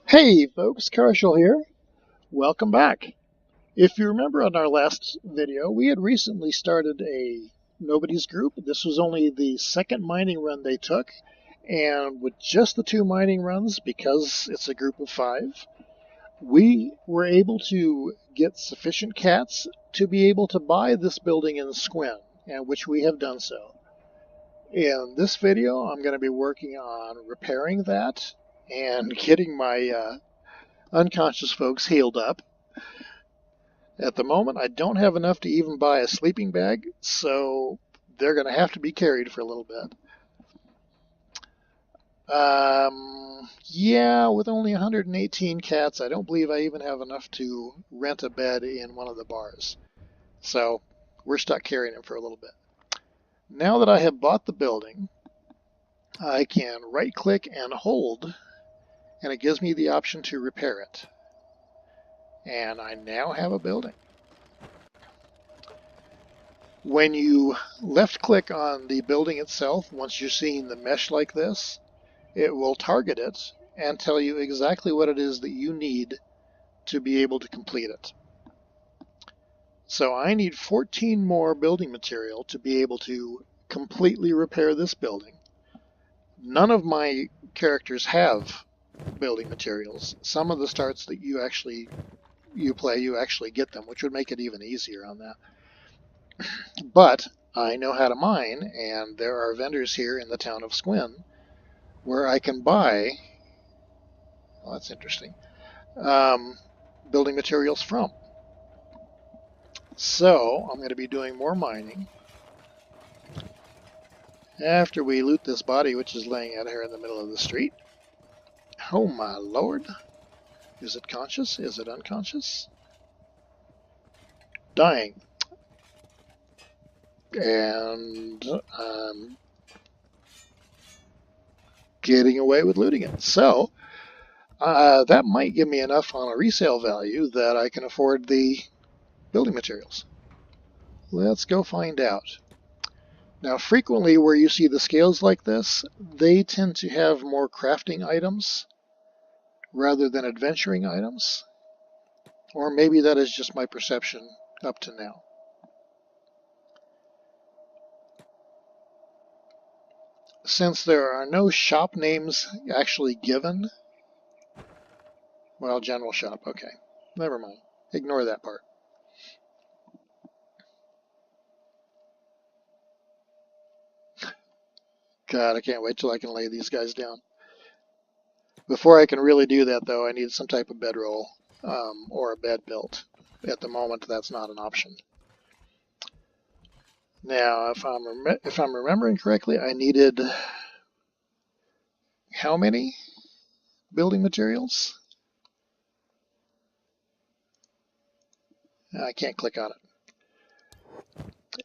Hey folks, Carshall here. Welcome back. If you remember on our last video, we had recently started a Nobodies group. This was only the second mining run they took, and with just the two mining runs, because it's a group of 5, we were able to get sufficient cats to be able to buy this building in Squin, and which we have done so. In this video, I'm going to be working on repairing that and getting my unconscious folks healed up. At the moment, I don't have enough to even buy a sleeping bag, so they're going to have to be carried for a little bit. Yeah, with only 118 cats, I don't believe I even have enough to rent a bed in one of the bars. So we're stuck carrying them for a little bit. Now that I have bought the building, I can right-click and hold, and it gives me the option to repair it. And I now have a building. When you left click on the building itself, once you're seeing the mesh like this, it will target it and tell you exactly what it is that you need to be able to complete it. So I need 14 more building material to be able to completely repair this building. None of my characters have building materials. Some of the starts that you actually get them, which would make it even easier on that. But I know how to mine, and there are vendors here in the town of Squin where I can buy, well, that's interesting, building materials from. So I'm going to be doing more mining. After we loot this body, which is laying out here in the middle of the street. Oh my lord. Is it conscious? Is it unconscious? Dying. And getting away with looting it. So that might give me enough on a resale value that I can afford the building materials. Let's go find out. Now, frequently where you see the scales like this, they tend to have more crafting items rather than adventuring items. Or maybe that is just my perception up to now. Since there are no shop names actually given, well, general shop, okay, never mind. Ignore that part. God, I can't wait till I can lay these guys down. Before I can really do that, though, I need some type of bedroll or a bed built. At the moment, that's not an option. Now, if I'm remembering correctly, I needed how many building materials? I can't click on it.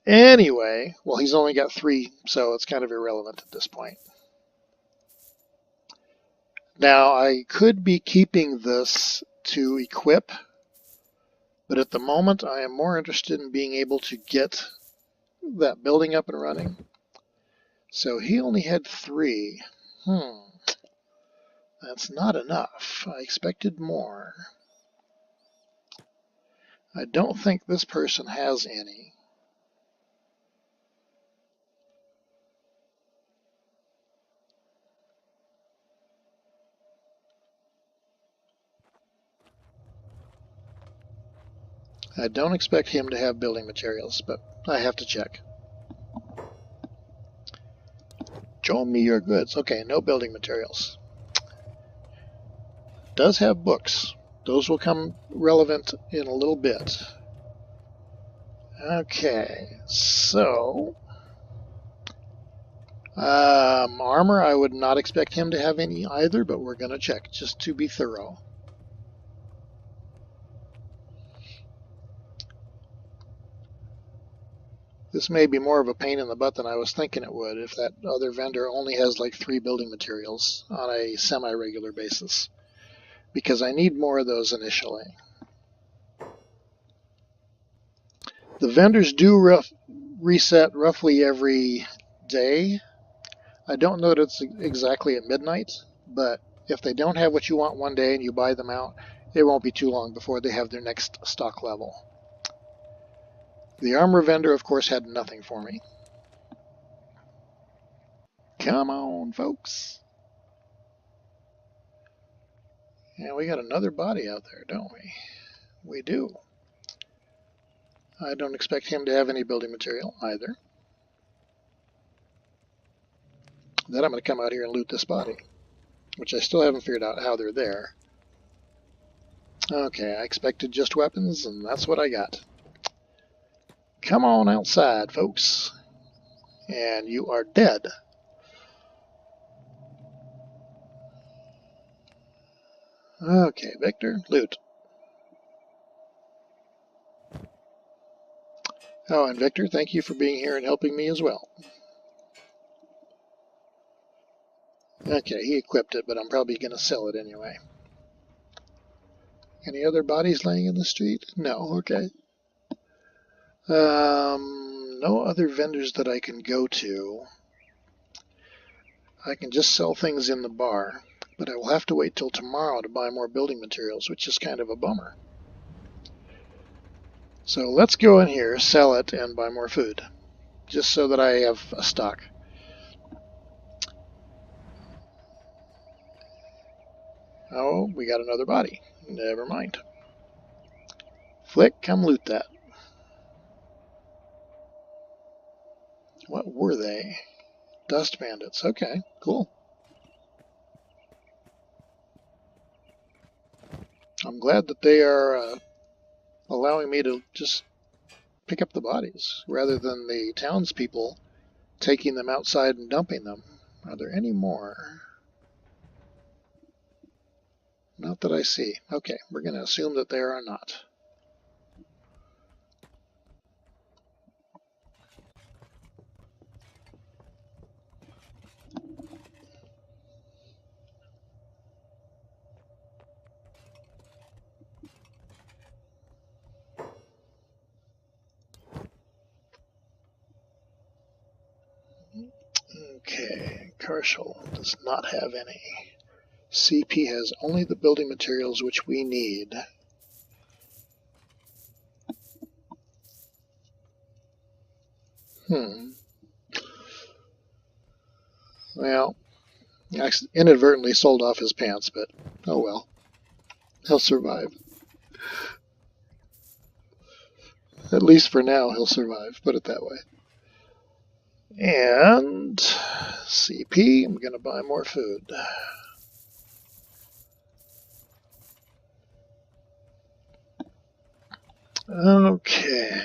Anyway, well, he's only got 3, so it's kind of irrelevant at this point. Now, I could be keeping this to equip, but at the moment I am more interested in being able to get that building up and running. So he only had 3. That's not enough. I expected more. I don't think this person has any. I don't expect him to have building materials, but I have to check. Show me your goods. Okay, no building materials. Does have books. Those will come relevant in a little bit. Okay, so armor, I would not expect him to have any either, but we're going to check just to be thorough. This may be more of a pain in the butt than I was thinking it would if that other vendor only has like 3 building materials on a semi-regular basis, because I need more of those initially. The vendors do reset roughly every day. I don't know that it's exactly at midnight, but If they don't have what you want one day and you buy them out, it won't be too long before they have their next stock level. The armor vendor, of course, had nothing for me. Come on, folks. And we got another body out there, don't we? We do. I don't expect him to have any building material either. Then I'm going to come out here and loot this body, which I still haven't figured out how they're there. Okay, I expected just weapons, and that's what I got. Come on outside, folks. And you are dead. Okay, Victor, loot. Oh, and Victor, thank you for being here and helping me as well. Okay, he equipped it, but I'm probably going to sell it anyway. Any other bodies laying in the street? No, okay. No other vendors that I can go to. I can just sell things in the bar, but I will have to wait till tomorrow to buy more building materials, which is kind of a bummer. So let's go in here, sell it, and buy more food, just so that I have a stock. Oh, we got another body. Never mind. Flick, come loot that. What were they? Dust bandits. Okay, cool. I'm glad that they are allowing me to just pick up the bodies rather than the townspeople taking them outside and dumping them. Are there any more? Not that I see. Okay, we're going to assume that there are not. Okay, Carshall does not have any. CP has only the building materials which we need. Well, I inadvertently sold off his pants, but oh well. He'll survive. At least for now, he'll survive, put it that way. And CP, I'm going to buy more food. Okay.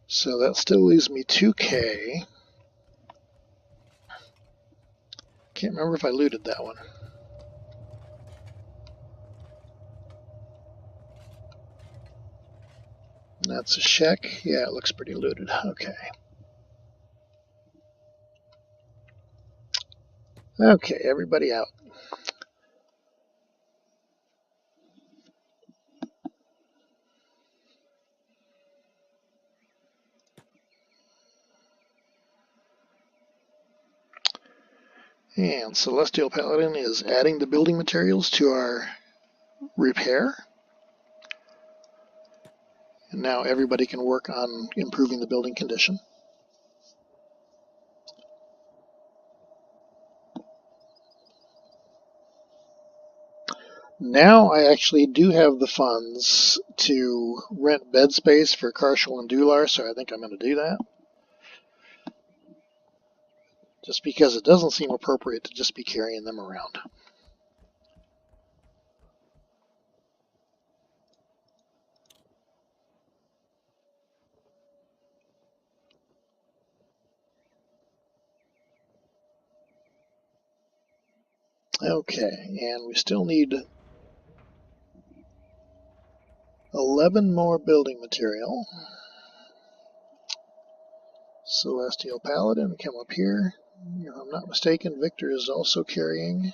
So that still leaves me 2K. Can't remember if I looted that one. That's a shack. Yeah, it looks pretty looted. Okay. Okay, everybody out. And Celestial Paladin is adding the building materials to our repair. And now everybody can work on improving the building condition. Now I actually do have the funds to rent bed space for Karshal and Dular, so I think I'm going to do that. Just because it doesn't seem appropriate to just be carrying them around. Okay, and we still need 11 more building material. Celestial Paladin, come up here. If I'm not mistaken, Victor is also carrying.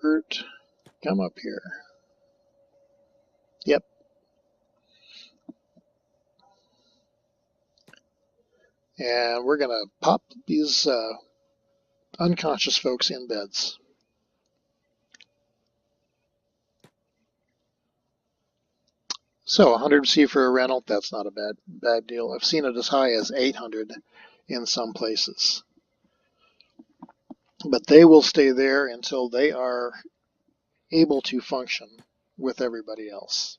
Bert, come up here. Yep. And we're going to pop these unconscious folks in beds. So 100C for a rental, that's not a bad deal. I've seen it as high as 800 in some places. But they will stay there until they are able to function with everybody else.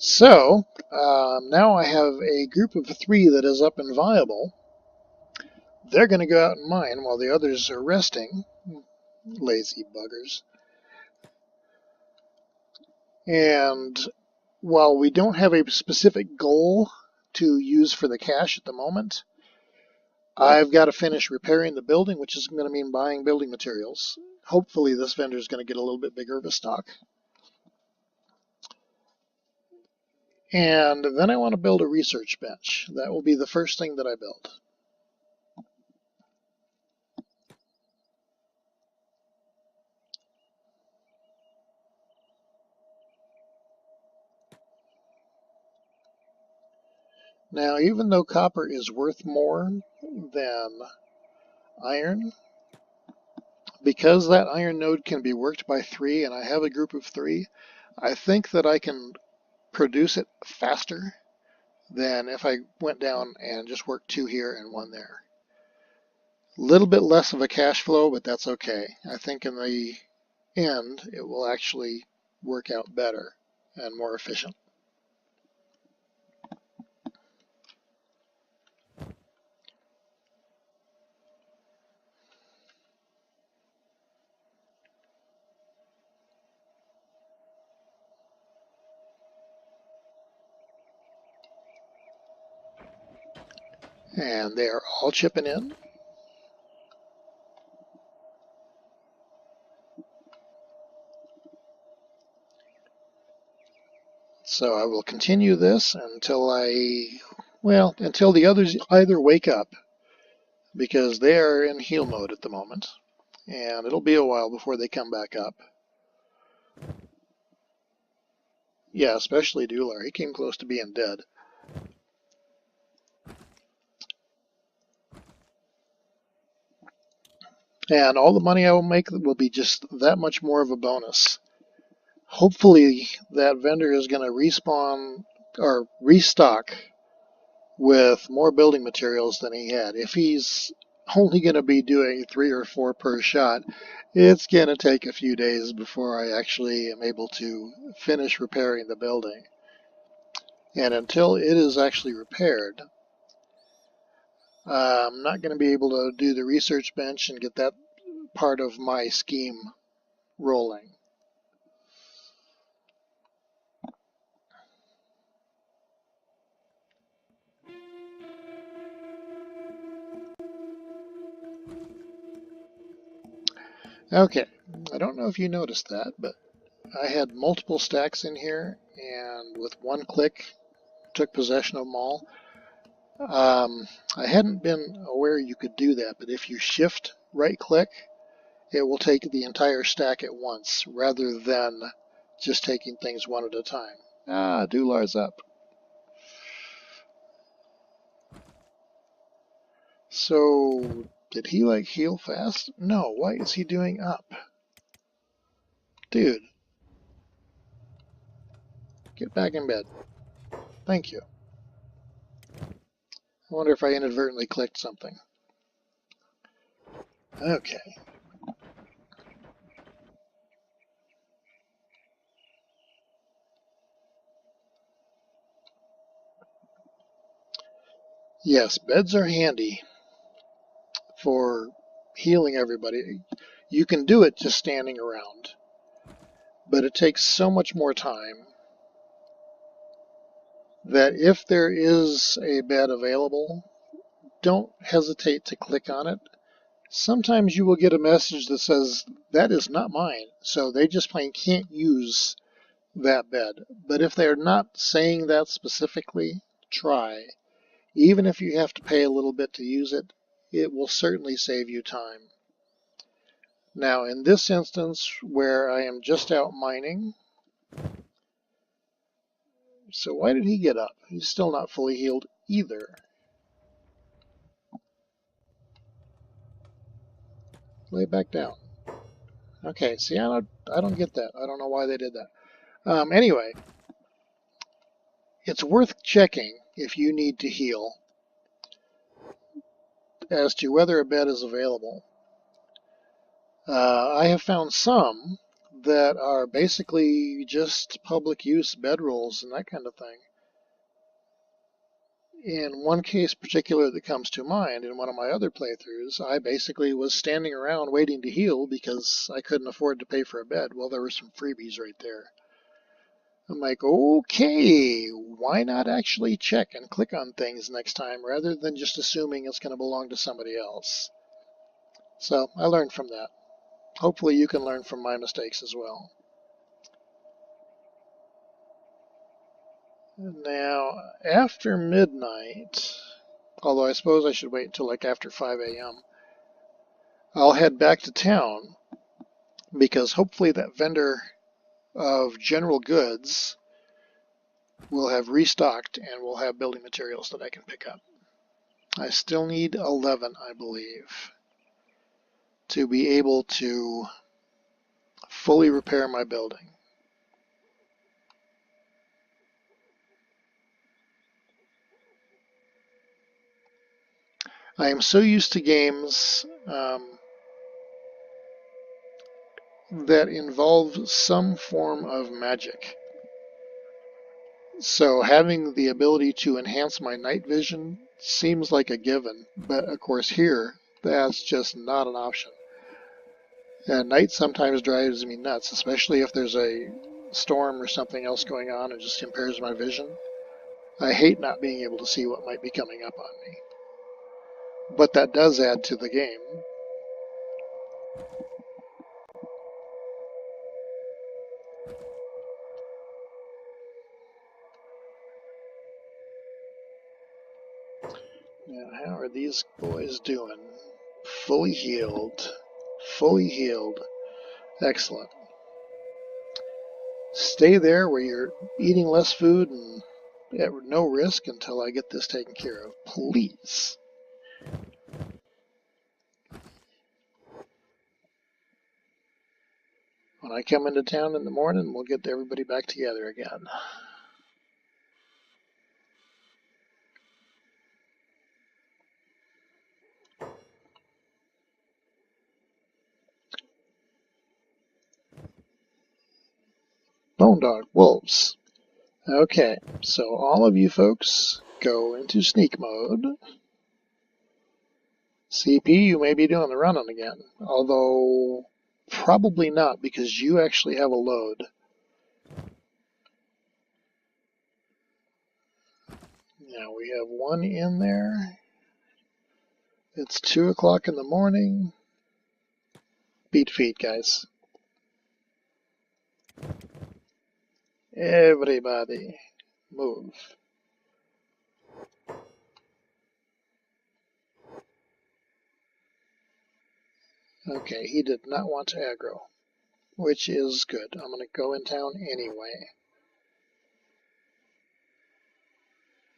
So now I have a group of 3 that is up and viable. They're going to go out and mine while the others are resting. Lazy buggers. And while we don't have a specific goal to use for the cash at the moment, I've got to finish repairing the building, which is going to mean buying building materials. Hopefully this vendor is going to get a little bit bigger of a stock. And then I want to build a research bench. That will be the first thing that I build. Now, even though copper is worth more than iron, because that iron node can be worked by 3 and I have a group of 3, I think that I can produce it faster than if I went down and just worked 2 here and 1 there. A little bit less of a cash flow, but that's okay. I think in the end it will actually work out better and more efficient. And they are all chipping in. So I will continue this until until the others either wake up, because they are in heal mode at the moment, and it'll be a while before they come back up. Yeah, especially Dular. He came close to being dead. And all the money I will make will be just that much more of a bonus. Hopefully that vendor is going to respawn or restock with more building materials than he had. If he's only going to be doing 3 or 4 per shot, it's going to take a few days before I actually am able to finish repairing the building. And until it is actually repaired, I'm not going to be able to do the research bench and get that part of my scheme rolling. Okay, I don't know if you noticed that, but I had multiple stacks in here, and with one click, took possession of them all. I hadn't been aware you could do that, but if you shift right click, it will take the entire stack at once, rather than just taking things one at a time. Ah, Dular's up. So, did he like heal fast? No, why is he doing up? Dude, get back in bed. Thank you. I wonder if I inadvertently clicked something. Okay. Yes, beds are handy for healing everybody. You can do it just standing around, but it takes so much more time that if there is a bed available, don't hesitate to click on it. Sometimes you will get a message that says, that is not mine, so they just plain can't use that bed. But if they're not saying that specifically, try. Even if you have to pay a little bit to use it, it will certainly save you time. Now, in this instance, where I am just out mining, so why did he get up? He's still not fully healed either. Lay back down. Okay, see, I don't get that. I don't know why they did that. Anyway, it's worth checking if you need to heal as to whether a bed is available. I have found some that are basically just public use bedrolls and that kind of thing. In one case particular that comes to mind, in one of my other playthroughs, I basically was standing around waiting to heal because I couldn't afford to pay for a bed. Well, there were some freebies right there. I'm like, okay, why not actually check and click on things next time rather than just assuming it's going to belong to somebody else? So I learned from that. Hopefully you can learn from my mistakes as well. Now, after midnight, although I suppose I should wait until like after 5 a.m., I'll head back to town because hopefully that vendor of general goods will have restocked and will have building materials that I can pick up. I still need 11, I believe, to be able to fully repair my building. I am so used to games that involve some form of magic. So having the ability to enhance my night vision seems like a given, but of course here, that's just not an option. And night sometimes drives me nuts, especially if there's a storm or something else going on and just impairs my vision. I hate not being able to see what might be coming up on me. But that does add to the game. Now, how are these boys doing? Fully healed. Fully healed. Excellent. Stay there where you're eating less food and at no risk until I get this taken care of. Please. When I come into town in the morning, we'll get everybody back together again. Bone dog, wolves. Okay, so all of you folks go into sneak mode. CP, you may be doing the running again, although probably not because you actually have a load. Now we have one in there. It's 2 o'clock in the morning. Beat feet, guys. Everybody, move. Okay, he did not want to aggro, which is good. I'm going to go in town anyway.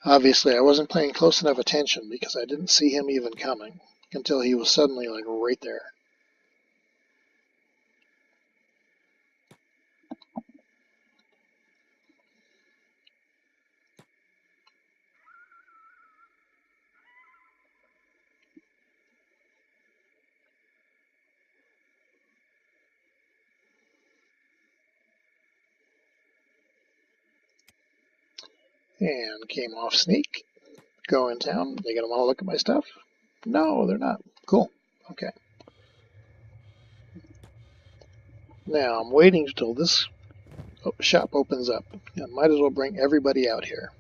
Obviously, I wasn't paying close enough attention because I didn't see him even coming until he was suddenly like right there. And came off sneak. Go in town. They gonna want to look at my stuff? No, they're not. Cool. Okay. Now I'm waiting until this shop opens up. I might as well bring everybody out here.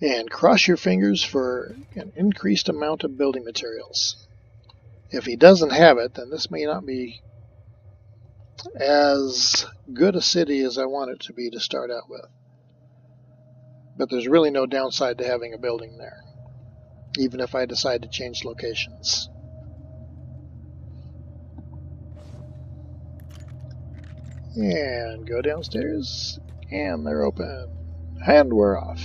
And cross your fingers for an increased amount of building materials. If he doesn't have it, then this may not be as good a city as I want it to be to start out with. But there's really no downside to having a building there, even if I decide to change locations. And go downstairs, and they're open. And we're off.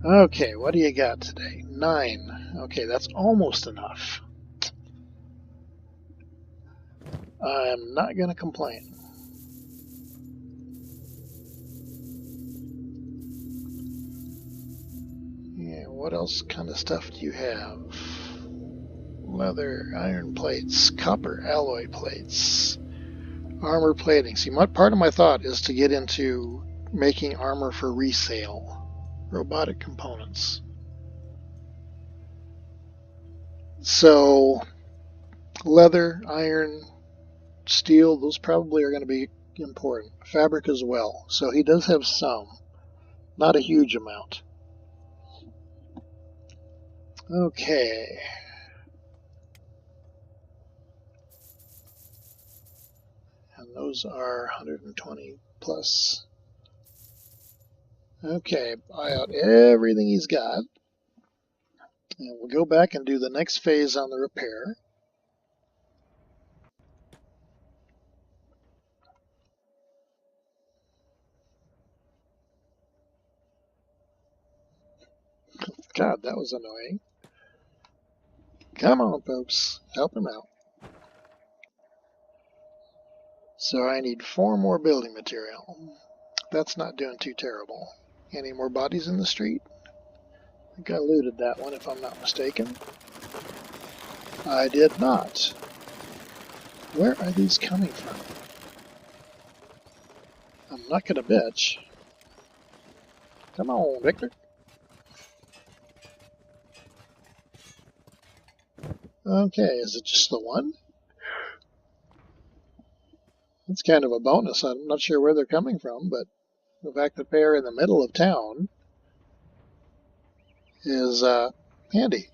Okay, what do you got today? 9. Okay, that's almost enough. I'm not going to complain. Yeah, what else kind of stuff do you have? Leather, iron plates, copper alloy plates, armor plating. See, part of my thought is to get into making armor for resale. Robotic components. So, leather, iron, steel, those probably are going to be important. Fabric as well. So he does have some. Not a huge amount. Okay. And those are 120 plus. Okay, buy out everything he's got. And we'll go back and do the next phase on the repair. God, that was annoying. Come on, folks. Help him out. So I need 4 more building material. That's not doing too terrible. Any more bodies in the street? I think I looted that one, if I'm not mistaken. I did not. Where are these coming from? I'm not gonna bitch. Come on, Victor. Okay, is it just the one? That's kind of a bonus. I'm not sure where they're coming from, but the fact that they're in the middle of town is handy.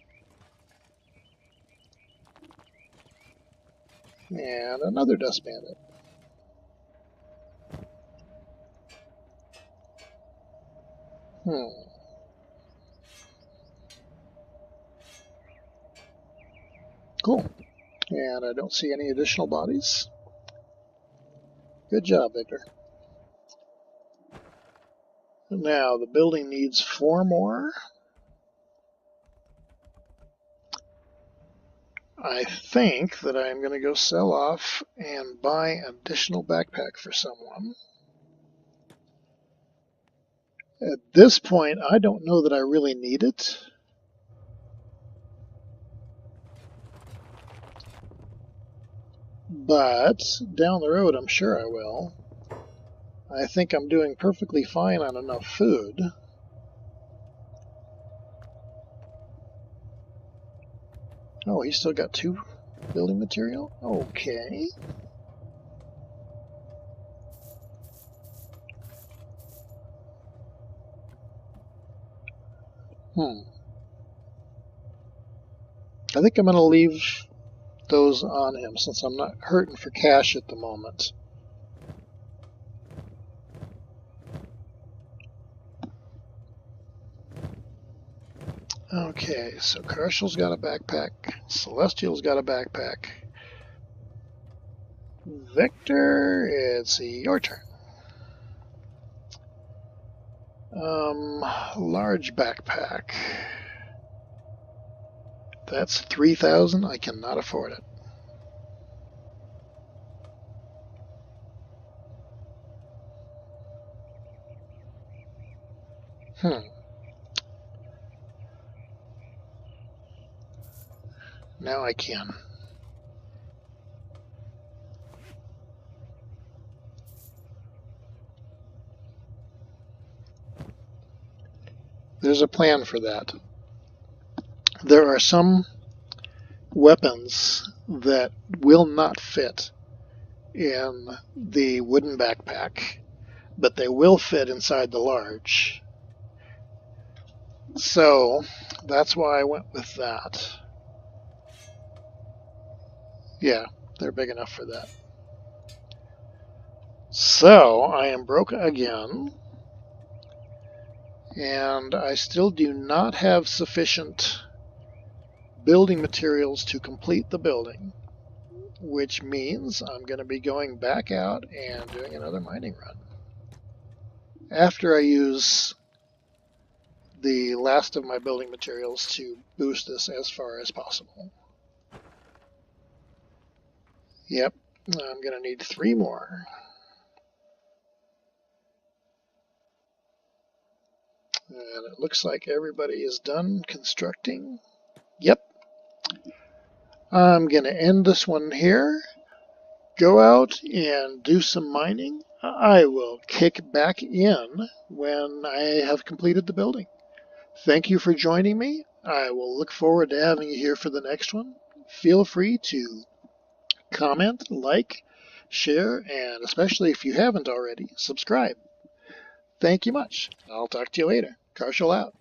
And another dust bandit. Cool. And I don't see any additional bodies. Good job, Victor. Now, the building needs 4 more. I think that I'm going to go sell off and buy an additional backpack for someone. At this point, I don't know that I really need it. But down the road, I'm sure I will. I think I'm doing perfectly fine on enough food. Oh, he's still got 2 building material? Okay. I think I'm going to leave those on him since I'm not hurting for cash at the moment. Okay, so Carshal's got a backpack. Celestial's got a backpack. Victor, it's your turn. Large backpack. That's 3,000. I cannot afford it. Now I can. There's a plan for that. There are some weapons that will not fit in the wooden backpack, but they will fit inside the large. So that's why I went with that. Yeah. they're big enough for that. So I am broke again, and I still do not have sufficient building materials to complete the building, which means I'm going to be going back out and doing another mining run. After I use the last of my building materials to boost this as far as possible. Yep, I'm going to need 3 more. And it looks like everybody is done constructing. Yep. I'm going to end this one here. Go out and do some mining. I will kick back in when I have completed the building. Thank you for joining me. I will look forward to having you here for the next one. Feel free to comment, like, share, and especially if you haven't already, subscribe. Thank you much. I'll talk to you later. Carshall out.